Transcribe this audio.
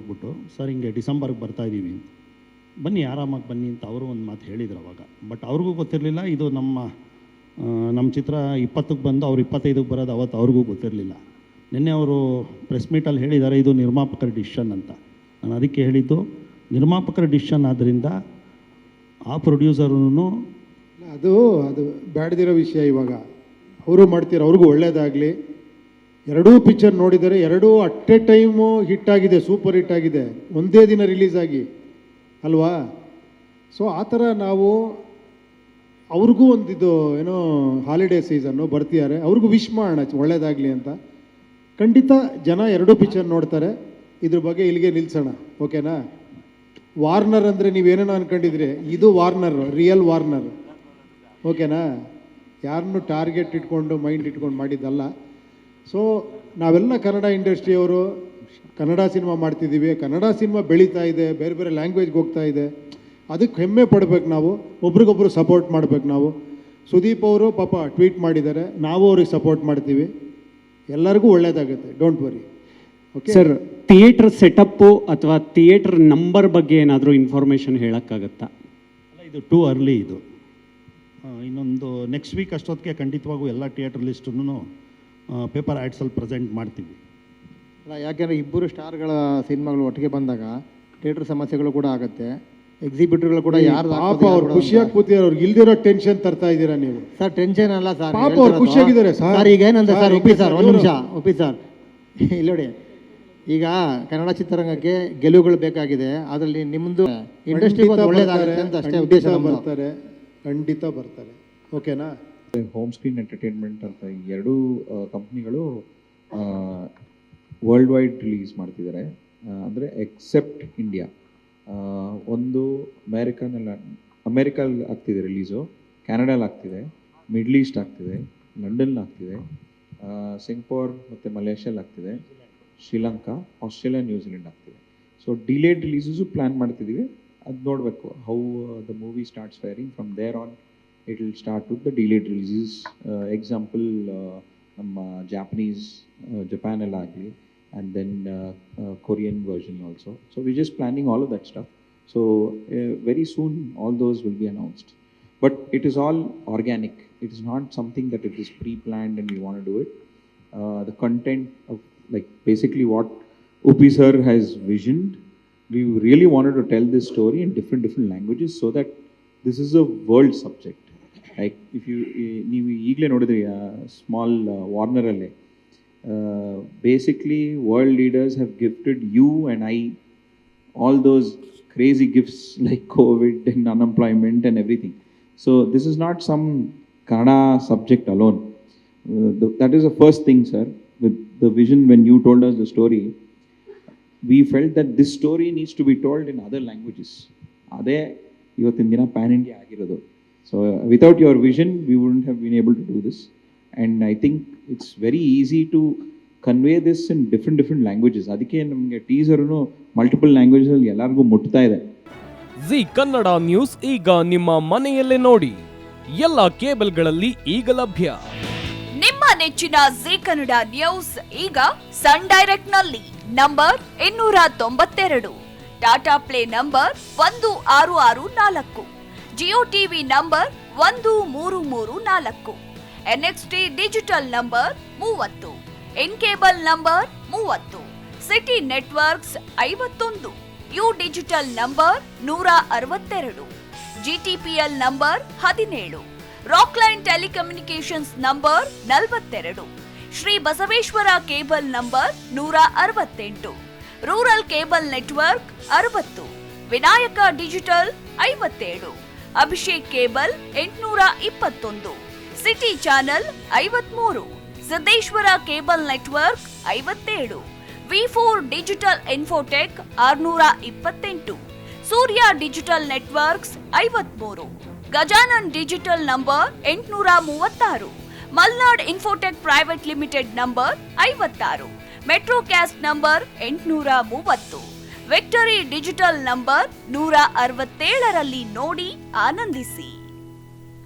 ಹೋಗ್ಬಿಟ್ಟು, ಸರ್ ಹಿಂಗೆ ಡಿಸೆಂಬರ್ಗೆ ಬರ್ತಾ ಇದ್ದೀವಿ ಅಂತ, ಬನ್ನಿ ಆರಾಮಾಗಿ ಬನ್ನಿ ಅಂತ ಅವರು ಒಂದು ಮಾತು ಹೇಳಿದ್ರು ಅವಾಗ. ಬಟ್ ಅವ್ರಿಗೂ ಗೊತ್ತಿರಲಿಲ್ಲ ಇದು ನಮ್ಮ ಚಿತ್ರ 20ಕ್ಕೆ ಬಂದು ಅವ್ರು 25ಕ್ಕೆ ಬರೋದು ಅವತ್ತು ಅವ್ರಿಗೂ ಗೊತ್ತಿರಲಿಲ್ಲ. ನಿನ್ನೆ ಅವರು ಪ್ರೆಸ್ ಮೀಟಲ್ಲಿ ಹೇಳಿದ್ದಾರೆ ಇದು ನಿರ್ಮಾಪಕರ ಡಿಸಿಷನ್ ಅಂತ. ನಾನು ಅದಕ್ಕೆ ಹೇಳಿದ್ದು ನಿರ್ಮಾಪಕರ ಡಿಸಿಷನ್ ಆದ್ದರಿಂದ ಆ ಪ್ರೊಡ್ಯೂಸರೂ ಅದು ಬ್ಯಾಡ್ದಿರೋ ವಿಷಯ. ಇವಾಗ ಅವರು ಮಾಡ್ತೀರ, ಅವ್ರಿಗೂ ಒಳ್ಳೇದಾಗಲಿ. ಎರಡೂ ಪಿಕ್ಚರ್ ನೋಡಿದರೆ ಎರಡೂ ಅಟ್ ಎ ಟೈಮು ಹಿಟ್ ಆಗಿದೆ, ಸೂಪರ್ ಹಿಟ್ ಆಗಿದೆ, ಒಂದೇ ದಿನ ರಿಲೀಸ್ ಆಗಿ ಅಲ್ವಾ. ಸೊ ಆ ಥರ ನಾವು ಅವ್ರಿಗೂ ಒಂದಿದು ಏನೋ ಹಾಲಿಡೇ ಸೀಸನ್ನು ಬರ್ತಿದ್ದಾರೆ, ಅವ್ರಿಗೂ ವಿಶ್ ಮಾಡೋಣ ಒಳ್ಳೇದಾಗಲಿ ಅಂತ. ಖಂಡಿತ ಜನ ಎರಡೂ ಪಿಕ್ಚರ್ ನೋಡ್ತಾರೆ. ಇದ್ರ ಬಗ್ಗೆ ಇಲ್ಲಿಗೆ ನಿಲ್ಸೋಣ, ಓಕೆನಾ. ವಾರ್ನರ್ ಅಂದರೆ ನೀವೇನೇನೋ ಅನ್ಕೊಂಡಿದ್ರಿ, ಇದು ವಾರ್ನರ್, ರಿಯಲ್ ವಾರ್ನರ್, ಓಕೆನಾ. ಯಾರನ್ನು ಟಾರ್ಗೆಟ್ ಇಟ್ಕೊಂಡು ಮೈಂಡ್ ಇಟ್ಕೊಂಡು ಮಾಡಿದ್ದಲ್ಲ. ಸೊ ನಾವೆಲ್ಲ ಕನ್ನಡ ಇಂಡಸ್ಟ್ರಿಯವರು ಕನ್ನಡ ಸಿನಿಮಾ ಮಾಡ್ತಿದ್ದೀವಿ, ಕನ್ನಡ ಸಿನಿಮಾ ಬೆಳೀತಾ ಇದೆ, ಬೇರೆ ಬೇರೆ ಲ್ಯಾಂಗ್ವೇಜ್ಗೆ ಹೋಗ್ತಾ ಇದೆ. ಅದಕ್ಕೆ ಹೆಮ್ಮೆ ಪಡ್ಬೇಕು ನಾವು, ಒಬ್ರಿಗೊಬ್ರು ಸಪೋರ್ಟ್ ಮಾಡ್ಬೇಕು ನಾವು. ಸುದೀಪ್ ಅವರು ಪಾಪ ಟ್ವೀಟ್ ಮಾಡಿದ್ದಾರೆ, ನಾವು ಅವ್ರಿಗೆ ಸಪೋರ್ಟ್ ಮಾಡ್ತೀವಿ. ಎಲ್ಲರಿಗೂ ಒಳ್ಳೇದಾಗುತ್ತೆ, don't worry. Okay sir, theatre setup ಅಥವಾ ಥಿಯೇಟರ್ ನಂಬರ್ ಬಗ್ಗೆ ಏನಾದರೂ ಇನ್ಫಾರ್ಮೇಷನ್ ಹೇಳೋಕ್ಕಾಗತ್ತಾ? ಅಲ್ಲ, ಇದು ಟೂ ಅರ್ಲಿ. ಇದು ಇನ್ನೊಂದು ನೆಕ್ಸ್ಟ್ ವೀಕ್ ಅಷ್ಟೊತ್ತಿಗೆ ಖಂಡಿತವಾಗೂ ಎಲ್ಲ ಥಿಯೇಟರ್ ಲಿಸ್ಟನ್ನು ಪೇಪರ್ ಆ್ಯಡ್ಸಲ್ಲಿ ಪ್ರೆಸೆಂಟ್ ಮಾಡ್ತೀವಿ. ಅಲ್ಲ, ಯಾಕೆಂದರೆ ಇಬ್ಬರು ಸ್ಟಾರ್ಗಳ ಸಿನಿಮಾಗಳು ಒಟ್ಟಿಗೆ ಬಂದಾಗ ಥಿಯೇಟರ್ ಸಮಸ್ಯೆಗಳು ಕೂಡ ಆಗುತ್ತೆ. ಎಕ್ಸಿಬಿಟರ್ಗಳು ಕೂಡ ಯಾರು ಪಾಪ ಅವ್ರು ಖುಷಿಯಾಗಿ ಕೂತಿದ್ದಾರೆ, ಅವ್ರಿಗೆ ಇಲ್ದಿರೋ ಟೆನ್ಷನ್ ತರ್ತಾ ಇದ್ದೀರಾ ನೀವು. ಸರ್ ಟೆನ್ಷನ್ ಅಲ್ಲ ಸರ್, ಪಾಪ ಅವ್ರು ಖುಷಿಯಾಗಿದ್ದಾರೆ ಸರ್. ಈಗ ಏನಂದ್ರೆ ಸರ್, ಒಪ್ಪಿ ಸರ್, ಒಂದು ನಿಮಿಷ ಒಪ್ಪಿ ಸರ್. ಇಲ್ಲಿ ನೋಡಿ, ಈಗ ಕನ್ನಡ ಚಿತ್ರರಂಗಕ್ಕೆ ಗೆಲುವುಗಳು ಬೇಕಾಗಿದೆ, ಅದರಲ್ಲಿ ನಿಮ್ಮದು ಇಂಡಸ್ಟ್ರಿ ಒಳ್ಳೇದಾಗುತ್ತೆ ಅಂತ ಅಷ್ಟೇ ಉದ್ದೇಶ. ಬರ್ತಾರೆ, ಖಂಡಿತ ಬರ್ತಾರೆ, ಓಕೆನಾ. ಹೋಮ್ ಸ್ಕ್ರೀನ್ ಎಂಟರ್ಟೈನ್ಮೆಂಟ್ ಅಂತ ಎರಡೂ ಕಂಪ್ನಿಗಳು ವರ್ಲ್ಡ್ ವೈಡ್ ರಿಲೀಸ್ ಮಾಡ್ತಿದ್ದಾರೆ. ಅಂದರೆ ಎಕ್ಸೆಪ್ಟ್ ಇಂಡಿಯಾ. ಒಂದು ಅಮೇರಿಕಲ್ಲಿ ಆಗ್ತಿದೆ ರಿಲೀಸು, ಕ್ಯಾನಡಲ್ಲಿ ಆಗ್ತಿದೆ, ಮಿಡ್ಲ್ ಈಸ್ಟ್ ಆಗ್ತಿದೆ, ಲಂಡನ್ ಆಗ್ತಿದೆ, ಸಿಂಗಪೂರ್ ಮತ್ತು ಮಲೇಷ್ಯಲ್ಲಿ ಆಗ್ತಿದೆ, ಶ್ರೀಲಂಕಾ, ಆಸ್ಟ್ರೇಲಿಯಾ, ನ್ಯೂಜಿಲೆಂಡ್ ಆಗ್ತಿದೆ. ಸೊ ಡಿಲೇಡ್ ರಿಲೀಸಸ್ಸು ಪ್ಲ್ಯಾನ್ ಮಾಡ್ತಿದ್ದೀವಿ. ಅದು ನೋಡಬೇಕು how the movie starts firing. From there on it will start with the delayed releases. Example ನಮ್ಮ ಜಾಪನೀಸ್, ಜಪಾನೆಲ್ಲ ಆಗಲಿ, and then Korean version also. So we're just planning all of that stuff. So very soon all those will be announced. But it is all organic. It is not something that it is pre-planned and we want to do it. The content of like basically what Upi sir has visioned, we really wanted to tell this story in different languages so that this is a world subject. Like if you ನೀವು ಈಗಲೇ ನೋಡಿದ್ರಿ small ವಾರ್ನರಲ್ಲೇ basically world leaders have gifted you and I all those crazy gifts like COVID and unemployment and everything. So this is not some Kannada subject alone. That is the first thing, sir. With the vision, when you told us the story, we felt that this story needs to be told in other languages. Ade ಇವತ್ತಿನ ದಿನ PAN India ಆಗಿರೋದು. So without your vision we wouldn't have been able to do this. And I think it's very easy to convey this in different languages. ಅದಕ್ಕೆ ನಮಗೆ ಟೀಸರ್ನು multiple ಲ್ಯಾಂಗ್ವೇಜಲ್ಲಿ ಎಲ್ಲರಿಗೂ ಮುಟ್ತಾ ಇದೆ. G Kannada news ಈಗ ನಿಮ್ಮ ಮನೆಯಲ್ಲೇ ನೋಡಿ, ಎಲ್ಲ ಕೇಬಲ್ಗಳಲ್ಲಿ ಈಗ ಲಭ್ಯ. ನಿಮ್ಮ ನೆಚ್ಚಿನ ಜಿ ಕನ್ನಡ ನ್ಯೂಸ್ ಈಗ ಸನ್ ಡೈರೆಕ್ಟ್ ನಲ್ಲಿ number 292, Tata play number 1664, Jio TV number 1334, NXT digital number 30, in cable number 30, city networks 51, U digital number 162, GTPL number 17, Rockline telecommunications number 42, Shri Basaveshwara cable number 168, rural cable network 60, Vinayaka digital 57, Abhishek cable 821, city channel 53, Siddeshwara cable network 57, V4 digital Infotech 628, Surya digital networks 53, Gajanan digital number 836, Malnad infotech private limited number 56, metrocast number 830, victory digital number 167ರಲ್ಲಿ ನೋಡಿ ಆನಂದಿಸಿ.